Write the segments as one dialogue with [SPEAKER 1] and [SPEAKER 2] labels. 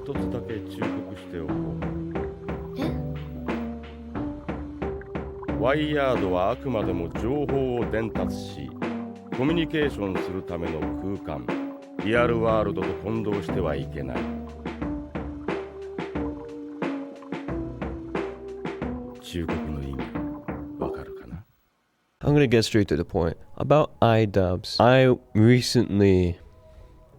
[SPEAKER 1] 一つだけ忠告しておこう。ワイヤードはあくまでも情報を伝達し、コミュニケーションするための空間、リアルワールドと混同してはいけない。忠告の意味、わかるかな？
[SPEAKER 2] I'm gonna get straight to the point. About Idubbbz, I recently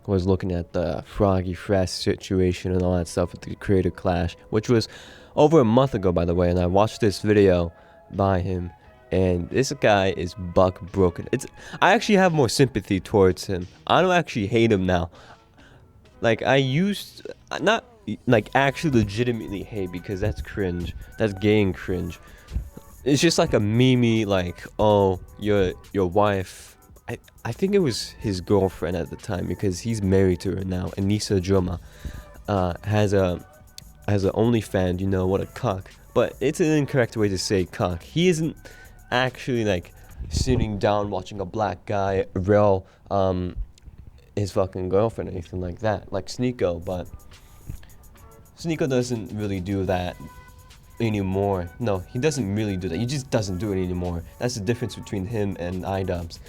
[SPEAKER 2] was looking at the Froggy Fresh situation and all that stuff with the Creator Clash, which was over a month ago, by the way, and I watched this video by him, and this guy is buck broken. I actually have more sympathy towards him. I don't actually hate him now. Like, I used, not like actually legitimately hate, because that's cringe. That's gay and cringe. It's just like a meme, like, oh, your wife, I think it was his girlfriend at the time, because he's married to her now. Anissa Joma has a OnlyFans. You know, what a cuck. But it's an incorrect way to say cuck. He isn't actually like sitting down watching a black guy rail his fucking girlfriend or anything like that, like Sneeko. But Sneeko doesn't really do that anymore. No, he doesn't really do that. He just doesn't do it anymore. That's the difference between him and Idubbbz.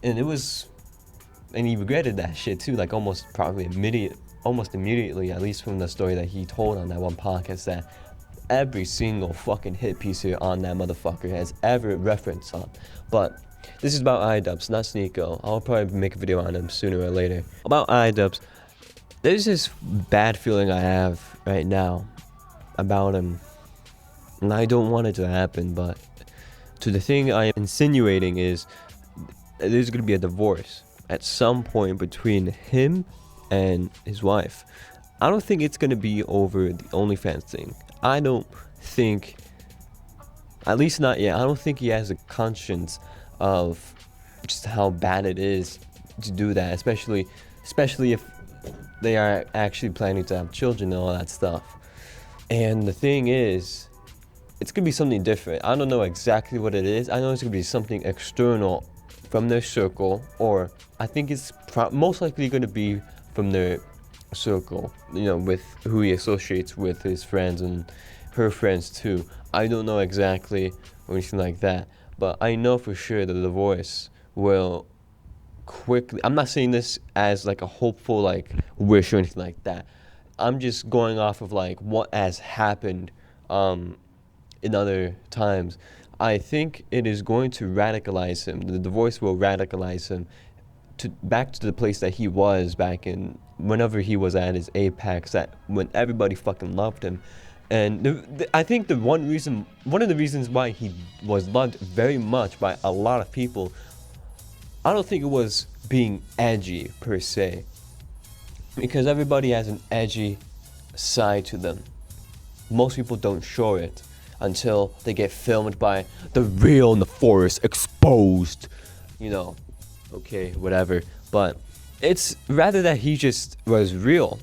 [SPEAKER 2] And he regretted that shit too, like almost immediately, at least from the story that he told on that one podcast, that every single fucking hit piece here on that motherfucker has ever referenced on. But this is about Idubbbz, not Sneeko. I'll probably make a video on him sooner or later. About Idubbbz, there's this bad feeling I have right now about him. And I don't want it to happen, but to the thing I am insinuating is there's going to be a divorce at some point between him and his wife. I don't think it's going to be over the OnlyFans thing. I don't think, at least not yet, I don't think he has a conscience of just how bad it is to do that, especially if they are actually planning to have children and all that stuff. And the thing is, it's going to be something different. I don't know exactly what it is. I know it's going to be something external from their circle, or I think it's most likely going to be from their circle, you know, with who he associates with, his friends and her friends too. I don't know exactly or anything like that, but I know for sure that the divorce will quickly. I'm not saying this as like a hopeful like wish or anything like that. I'm just going off of like what has happened in other times. I think it is going to radicalize him. The divorce will radicalize him back to the place that he was back in whenever he was at his apex, that when everybody fucking loved him. And I think one of the reasons why he was loved very much by a lot of people, I don't think it was being edgy per se, because everybody has an edgy side to them. Most people don't show it until they get filmed by the real in the forest, exposed, you know, okay, whatever. But it's rather that he just was real.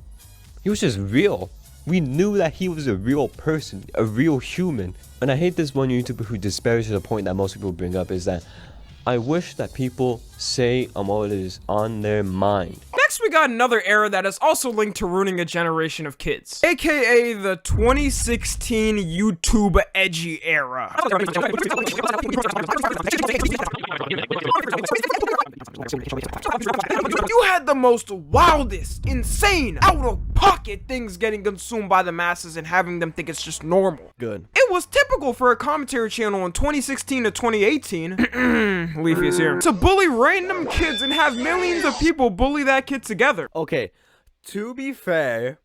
[SPEAKER 2] He was just real. We knew that he was a real person, a real human. And I hate this one YouTuber who disparages a point that most people bring up, is that I wish that people say what is on their mind.
[SPEAKER 3] Next, we got another era that is also linked to ruining a generation of kids, aka the 2016 YouTube edgy era. You had the most wildest, insane, out-of-pocket things getting consumed by the masses and having them think it's just normal.
[SPEAKER 2] Good.
[SPEAKER 3] It was typical for a commentary channel in 2016 to 2018, Leafy is here, to bully random kids and have millions of people bully that kid together.
[SPEAKER 2] Okay, to be fair,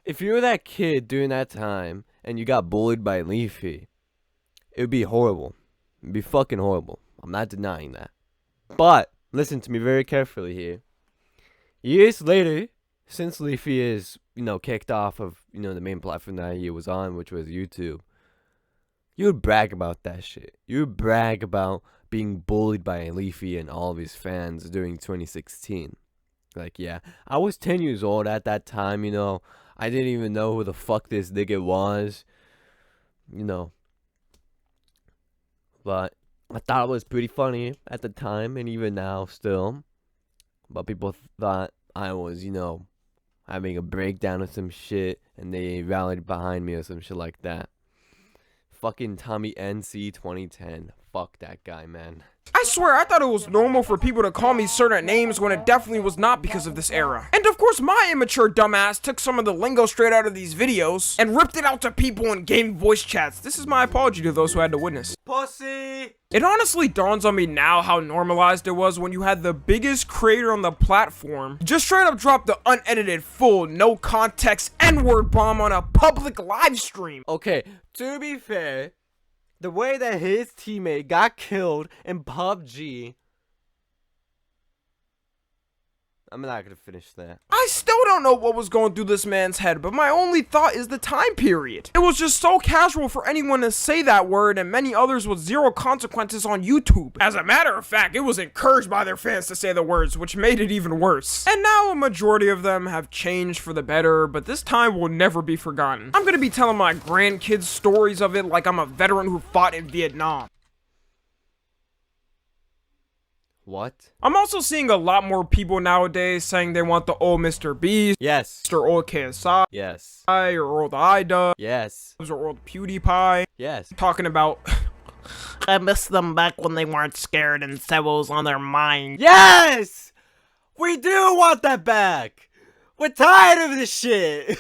[SPEAKER 2] if you were that kid during that time and you got bullied by Leafy, it would be horrible. It'd be fucking horrible. I'm not denying that. But listen to me very carefully here. Years later, since Leafy is, kicked off of, the main platform that he was on, which was YouTube, you would brag about that shit. You would brag about being bullied by Leafy and all of his fans during 2016. Like, yeah, I was 10 years old at that time, I didn't even know who the fuck this nigga was, But I thought it was pretty funny at the time, and even now still. But people thought I was, having a breakdown or some shit, and they rallied behind me or some shit like that. Fucking Tommy NC 2010. Fuck that guy, man.
[SPEAKER 3] I swear, I thought it was normal for people to call me certain names when it definitely was not because of this era. And of course, my immature dumbass took some of the lingo straight out of these videos and ripped it out to people in game voice chats. This is my apology to those who had to witness.
[SPEAKER 2] Pussy!
[SPEAKER 3] It honestly dawns on me now how normalized it was when you had the biggest creator on the platform just straight up drop the unedited, full, no context N-word bomb on a public live stream.
[SPEAKER 2] Okay, to be fair, the way that his teammate got killed in PUBG, I'm not gonna finish that.
[SPEAKER 3] I still don't know what was going through this man's head, but my only thought is the time period. It was just so casual for anyone to say that word and many others with zero consequences on YouTube. As a matter of fact, it was encouraged by their fans to say the words, which made it even worse. And now a majority of them have changed for the better, but this time will never be forgotten. I'm gonna be telling my grandkids stories of it like I'm a veteran who fought in Vietnam.
[SPEAKER 2] What?
[SPEAKER 3] I'm also seeing a lot more people nowadays saying they want the old Mr. Beast,
[SPEAKER 2] Yes.
[SPEAKER 3] or old KSI,
[SPEAKER 2] Yes.
[SPEAKER 3] or old Idubbbz,
[SPEAKER 2] Yes.
[SPEAKER 3] or old PewDiePie,
[SPEAKER 2] Yes.
[SPEAKER 3] talking about
[SPEAKER 4] I miss them back when they weren't scared and said what was on their mind.
[SPEAKER 2] Yes! We do want that back! We're tired of this shit!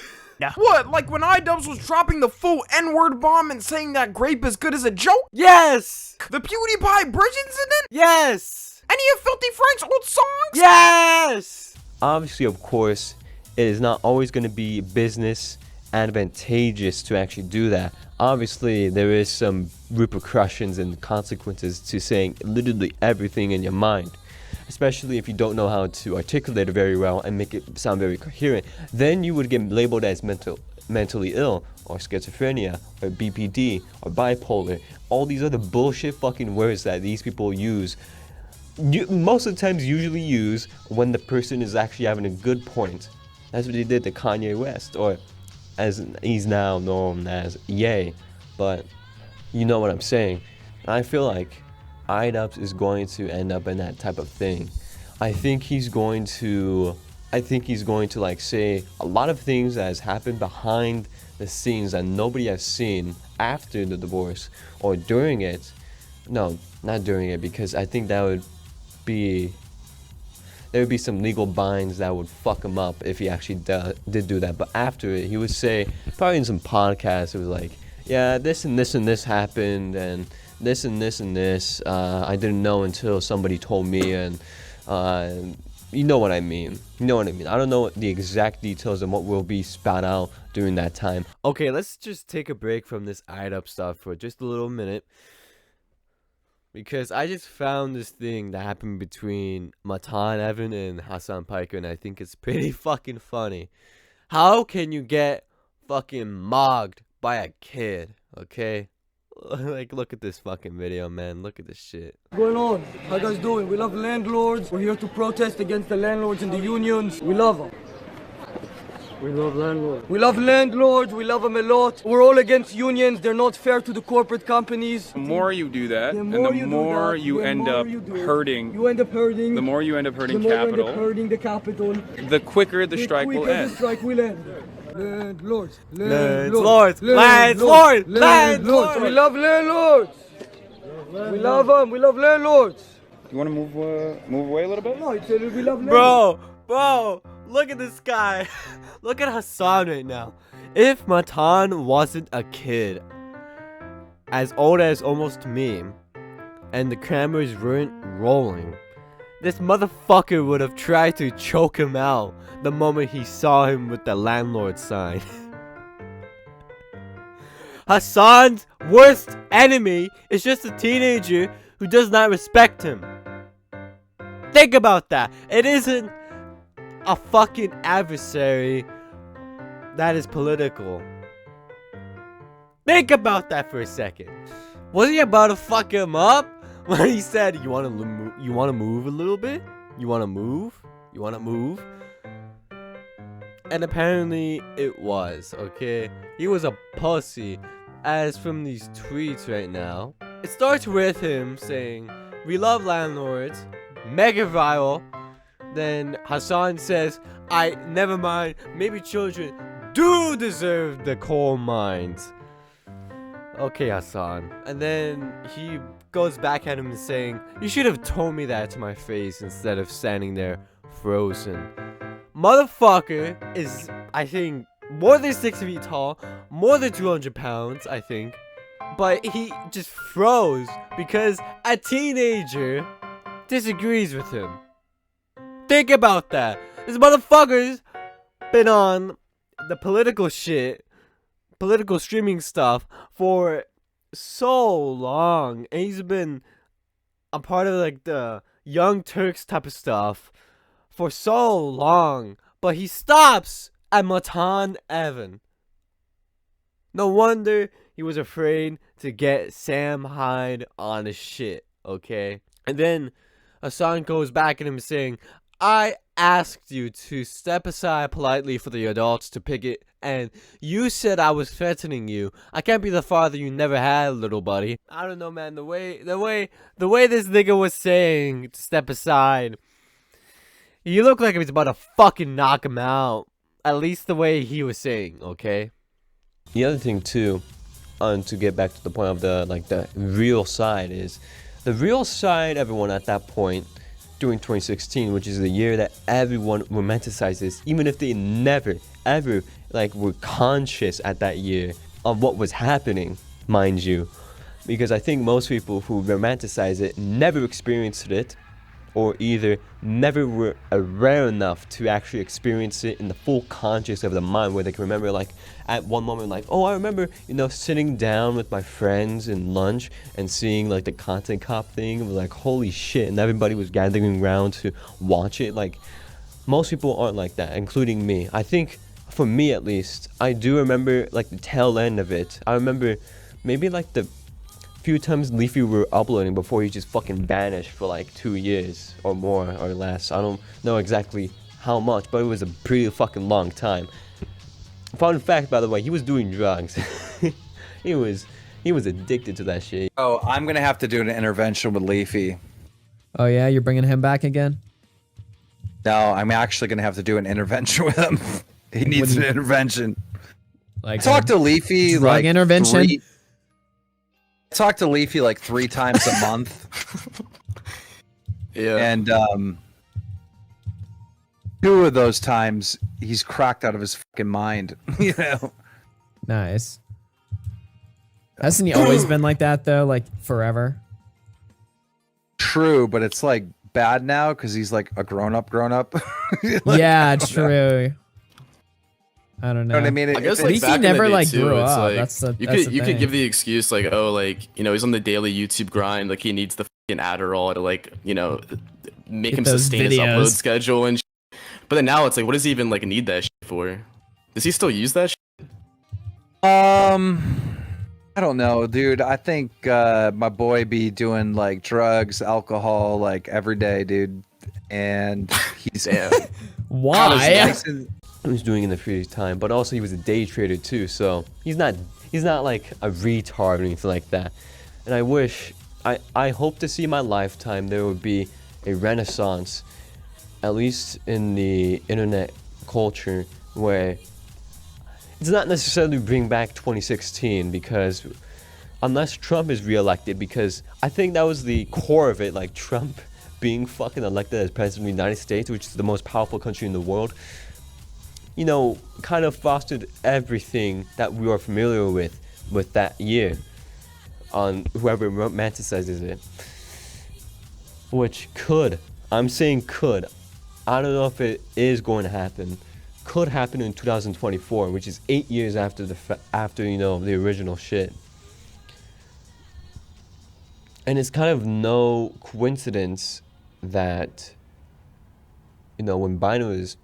[SPEAKER 3] what, like when Idubbbz was dropping the full N-word bomb and saying that grape is good as a joke?
[SPEAKER 2] Yes!
[SPEAKER 3] The PewDiePie bridge incident?
[SPEAKER 2] Yes!
[SPEAKER 3] Any of Filthy Frank's old songs?
[SPEAKER 2] Yes! Obviously, of course, it is not always going to be business advantageous to actually do that. Obviously, there is some repercussions and consequences to saying literally everything in your mind, especially if you don't know how to articulate it very well and make it sound very coherent. Then you would get labeled as mentally ill, or schizophrenia, or BPD, or bipolar. All these other bullshit fucking words that these people use. Most of the times usually use when the person is actually having a good point. That's what they did to Kanye West, or as he's now known as Ye. But you know what I'm saying. I feel like Idubbbz is going to end up in that type of thing. I think he's going to like say a lot of things that has happened behind the scenes that nobody has seen after the divorce or during it. No, not during it, because I think there would be some legal binds that would fuck him up if he actually did do that. But after it, he would say, probably in some podcast, it was like, yeah, this and this and this happened, and this and this and this, I didn't know until somebody told me, and you know what I mean. You know what I mean. I don't know the exact details and what will be spat out during that time. Okay, let's just take a break from this Idubbbz stuff for just a little minute, because I just found this thing that happened between Matan Evan and Hasan Piker, and I think it's pretty fucking funny. How can you get fucking mogged by a kid, okay? Like, look at this fucking video, man. Look at this shit.
[SPEAKER 5] What's going on? How you guys doing? We love landlords. We're here to protest against the landlords and the unions. We love them.
[SPEAKER 6] We love landlords.
[SPEAKER 5] We love landlords. We love them a lot. We're all against unions. They're not fair to the corporate companies.
[SPEAKER 6] The more you do that,
[SPEAKER 5] The
[SPEAKER 6] and
[SPEAKER 5] more
[SPEAKER 6] the
[SPEAKER 5] you do
[SPEAKER 6] more
[SPEAKER 5] that,
[SPEAKER 6] you
[SPEAKER 5] the
[SPEAKER 6] end
[SPEAKER 5] more
[SPEAKER 6] up
[SPEAKER 5] you do it.
[SPEAKER 6] hurting,
[SPEAKER 5] You end up hurting.
[SPEAKER 6] the more you end up hurting
[SPEAKER 5] the more you end
[SPEAKER 6] capital,
[SPEAKER 5] up hurting the capital.
[SPEAKER 6] the quicker the strike will
[SPEAKER 5] quicker
[SPEAKER 6] end.
[SPEAKER 5] the strike will end. Landlords.
[SPEAKER 2] Landlords. Landlords. Landlords.
[SPEAKER 5] We love landlords. We love them. We love landlords.
[SPEAKER 6] You want to move away a little bit?
[SPEAKER 5] No, it's we love landlords.
[SPEAKER 2] Bro, look at this guy. Look at Hasan right now. If Matan wasn't a kid, as old as almost me, and the cameras weren't rolling, this motherfucker would have tried to choke him out the moment he saw him with the landlord sign. Hasan's worst enemy is just a teenager who does not respect him. Think about that. It isn't a fucking adversary that is political. Think about that for a second. Was he about to fuck him up when he said, you want to move a little bit? You want to move? You want to move? And apparently it was, okay? He was a pussy. As from these tweets right now, it starts with him saying, we love landlords, mega viral, Then Hasan says, never mind, maybe children do deserve the coal mines. Okay, Hasan. And then he goes back at him and saying, you should have told me that to my face instead of standing there frozen. Motherfucker is, I think, more than 6 feet tall, more than 200 pounds, I think. But he just froze because a teenager disagrees with him. Think about that. This motherfucker's been on the political streaming stuff for so long. And he's been a part of like the Young Turks type of stuff for so long. But he stops at Matan Evan. No wonder he was afraid to get Sam Hyde on his shit, okay? And then Hasan goes back at him saying, I asked you to step aside politely for the adults to pick it, and you said I was threatening you. I can't be the father you never had, little buddy. I don't know, man. The way this nigga was saying to step aside, he looked like he was about to fucking knock him out. At least the way he was saying, okay? The other thing too, to get back to the point of the real side is, the real side, everyone at that point, during 2016, which is the year that everyone romanticizes, even if they never, ever, were conscious at that year of what was happening, mind you. Because I think most people who romanticize it never experienced it, or either never were aware enough to actually experience it in the full conscious of the mind, where they can remember at one moment oh, I remember sitting down with my friends in lunch and seeing the content cop thing, and holy shit, and everybody was gathering around to watch it. Most people aren't like that, including me. I think for me at least, I do remember the tail end of it. I remember maybe the few times Leafy were uploading before he just fucking vanished for 2 years or more or less. I don't know exactly how much, but it was a pretty fucking long time. Fun fact, by the way, he was doing drugs. he was addicted to that shit.
[SPEAKER 7] Oh, I'm gonna have to do an intervention with Leafy.
[SPEAKER 8] Oh yeah, you're bringing him back again?
[SPEAKER 7] No, I'm actually gonna have to do an intervention with him. He needs an intervention. Talk to Leafy
[SPEAKER 8] drug intervention.
[SPEAKER 7] Talk to Leafy 3 times a month.
[SPEAKER 6] Yeah.
[SPEAKER 7] And 2 of those times he's cracked out of his fucking mind.
[SPEAKER 8] Nice. Hasn't he always been like that though? Forever?
[SPEAKER 7] True, but it's bad now because he's a grown up.
[SPEAKER 8] Yeah, true. I don't know.
[SPEAKER 7] You know what I mean?
[SPEAKER 9] I guess
[SPEAKER 8] At least he never grew up.
[SPEAKER 9] You could give the excuse he's on the daily YouTube grind, he needs the fucking Adderall to make him sustain his upload schedule and shit. But then now it's what does he even need that shit for? Does he still use that shit?
[SPEAKER 7] I don't know, dude. I think my boy be doing drugs, alcohol every day, dude. And he's
[SPEAKER 8] why?
[SPEAKER 2] He was doing in the free time, but also he was a day trader too, so he's not like a retard or anything like that. And I hope to see in my lifetime there would be a renaissance, at least in the internet culture, where it's not necessarily bring back 2016, because unless Trump is reelected, because I think that was the core of it, Trump being fucking elected as president of the United States, which is the most powerful country in the world, kind of fostered everything that we are familiar with that year on whoever romanticizes it. Which I'm saying could, I don't know if it is going to happen, could happen in 2024, which is 8 years after the original shit. And it's kind of no coincidence that, when Biden was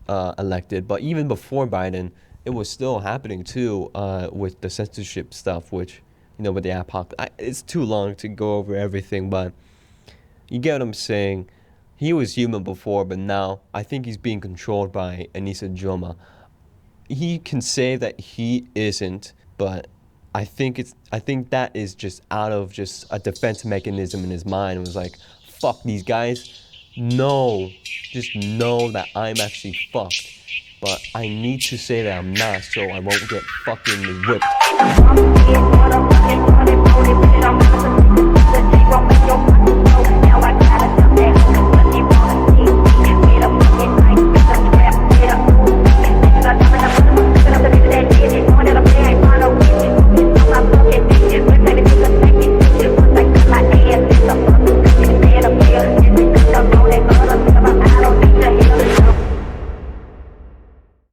[SPEAKER 2] elected, but even before Biden, it was still happening too, with the censorship stuff, which, with the APOC. It's too long to go over everything, but you get what I'm saying. He was human before, but now I think he's being controlled by Anissa Joma. He can say that he isn't, but I think that is just out of just a defense mechanism in his mind. It was fuck these guys. know, just know that I'm actually fucked. But I need to say that I'm not, so I won't get fucking whipped.